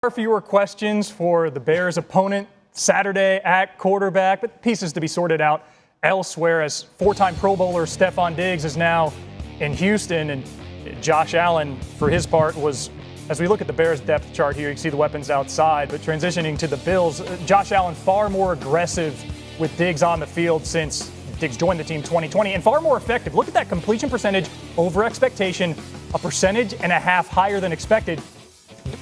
Far fewer questions for the Bears' opponent Saturday at quarterback, but pieces to be sorted out elsewhere as four-time Pro Bowler Stefon Diggs is now in Houston, and Josh Allen, for his part, was, as we look at the Bears' depth chart here, you can see the weapons outside, but transitioning to the Bills, Josh Allen far more aggressive with Diggs on the field since Diggs joined the team 2020, and far more effective. Look at that completion percentage over expectation, a percentage and a half higher than expected.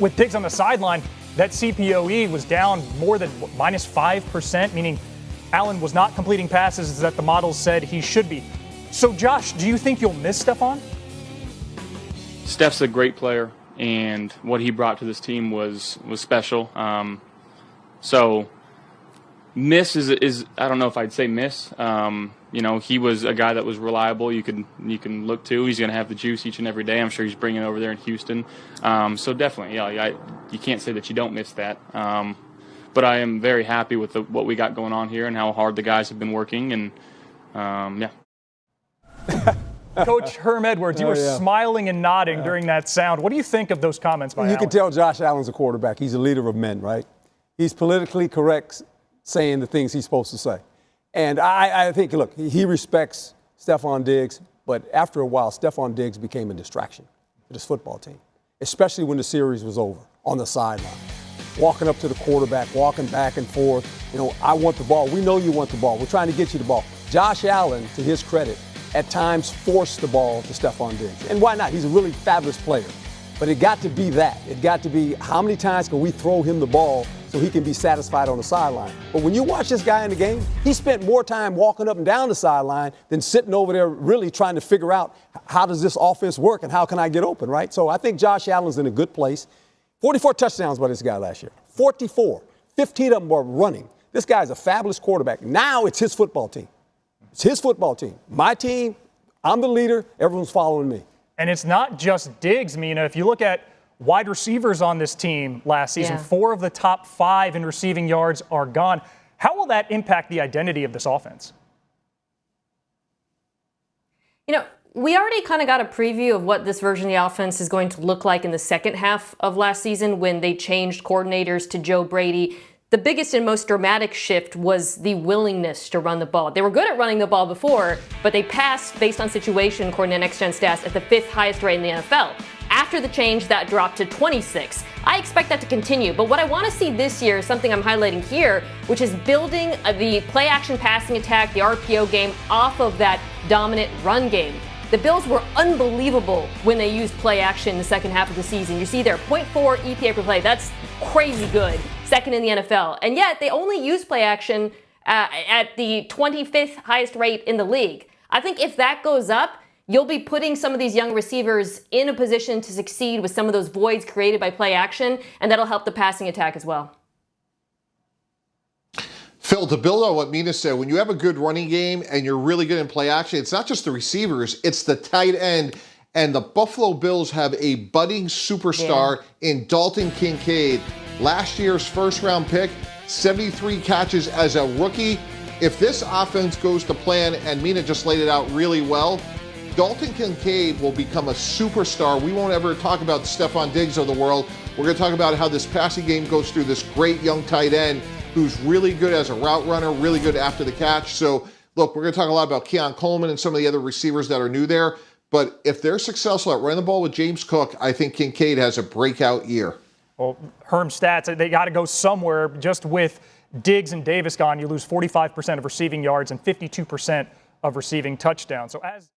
With Diggs on the sideline, that CPOE was down more than minus 5%, meaning Allen was not completing passes that the models said he should be. So, Josh, do you think you'll miss Stefon? Steph's a great player, and what he brought to this team was special. So, miss is I don't know if I'd say miss. He was a guy that was reliable. You can look to. He's going to have the juice each and every day. I'm sure he's bringing it over there in Houston. So definitely, you can't say that you don't miss that. But I am very happy with what we got going on here and how hard the guys have been working. And yeah. Coach Herm Edwards, you were smiling and nodding during that sound. What do you think of those comments by Allen? You can tell Josh Allen's a quarterback. He's a leader of men, right? He's politically correct, saying the things he's supposed to say. And I think, look, he respects Stefon Diggs, but after a while, Stefon Diggs became a distraction to this football team, especially when the series was over on the sideline, walking up to the quarterback, walking back and forth. I want the ball. We know you want the ball. We're trying to get you the ball. Josh Allen, to his credit, at times forced the ball to Stefon Diggs. And why not? He's a really fabulous player. But it got to be that. It got to be how many times can we throw him the ball so he can be satisfied on the sideline. But when you watch this guy in the game, he spent more time walking up and down the sideline than sitting over there really trying to figure out how does this offense work and how can I get open, right? So I think Josh Allen's in a good place. 44 touchdowns by this guy last year. 44. 15 of them were running. This guy's a fabulous quarterback. Now it's his football team. It's his football team. My team, I'm the leader, everyone's following me. And it's not just Diggs, Mina. If you look at wide receivers on this team last season, 4 of the top 5 in receiving yards are gone. How will that impact the identity of this offense? We already kind of got a preview of what this version of the offense is going to look like in the second half of last season when they changed coordinators to Joe Brady. The biggest and most dramatic shift was the willingness to run the ball. They were good at running the ball before, but they passed based on situation, according to Next Gen Stats, at the 5th highest rate in the NFL. After the change, that dropped to 26. I expect that to continue, but what I want to see this year is something I'm highlighting here, which is building the play-action passing attack, the RPO game, off of that dominant run game. The Bills were unbelievable when they used play action in the second half of the season. You see there, 0.4 EPA per play. That's crazy good. Second in the NFL. And yet, they only use play action at the 25th highest rate in the league. I think if that goes up, you'll be putting some of these young receivers in a position to succeed with some of those voids created by play action, and that'll help the passing attack as well. Phil, to build on what Mina said, when you have a good running game and you're really good in play action, it's not just the receivers, it's the tight end. And the Buffalo Bills have a budding superstar in Dalton Kincaid. Last year's first-round pick, 73 catches as a rookie. If this offense goes to plan, and Mina just laid it out really well, Dalton Kincaid will become a superstar. We won't ever talk about Stefon Diggs of the world. We're going to talk about how this passing game goes through this great young tight end who's really good as a route runner, really good after the catch. So, look, we're going to talk a lot about Keon Coleman and some of the other receivers that are new there. But if they're successful at running the ball with James Cook, I think Kincaid has a breakout year. Well, Herm stats, they got to go somewhere. Just with Diggs and Davis gone, you lose 45% of receiving yards and 52% of receiving touchdowns. So as